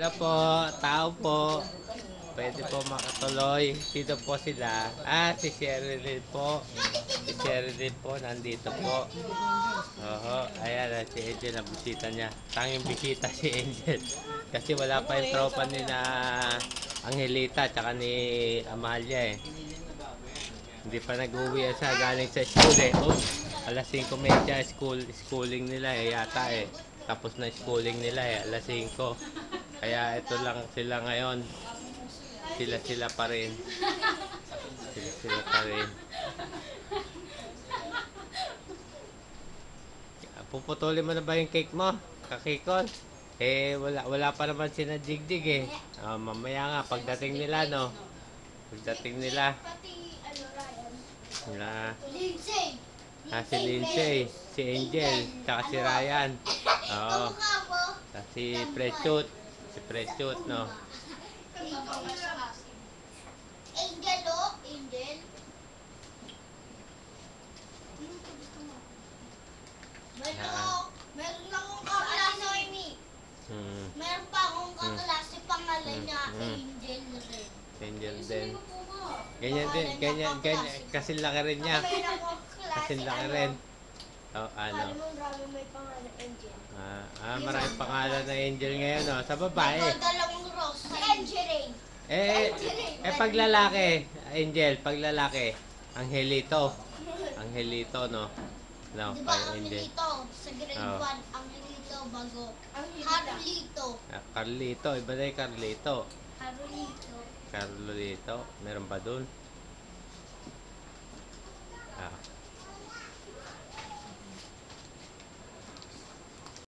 Hello po, tao po. Pwede po makatuloy. Sino po sila? Si Sherilyn po. Si Sherilyn po, nandito po. Oho, ayan, si Angel ang bisita niya. Tanging bisita si Angel. Kasi wala pa yung tropa ni na Angelita tsaka ni Amalia eh. Hindi pa nag-uwi sa galing sa school eh. Alas 5:30 schooling nila eh yata eh. Tapos na schooling nila eh, alas 5. Kaya ito lang sila ngayon. Sila pa rin. Sila pa rin. Puputulin mo na ba yung cake mo? Kakikon? Wala pa naman sina Digdig eh. Mamaya nga, pagdating nila, no? Pagdating nila. Si Lindsay, si Angel, tsaka si Ryan. Oo. Si Prechut. Si Prechut, no? Angel o? Angel? Meron akong kaklase. Meron pa akong kaklase pangalan niya Angel rin. Angel din. Ganyan. Kasi laki rin niya. Kasi laki rin. Ano? May pangalan Angel. Maraming pangalan na Angel ngayon, no? Sa babae. Dalawang Rose. Si Angel Ray. Pag lalaki, Angel, pag lalaki, Angelito. Angelito, no? No, Diba pag Angel. Angelito? Sa grade 1, Angelito bago. Carlito. Carlito, iba na yung Carlito. Carlito. Carlito, meron ba dun?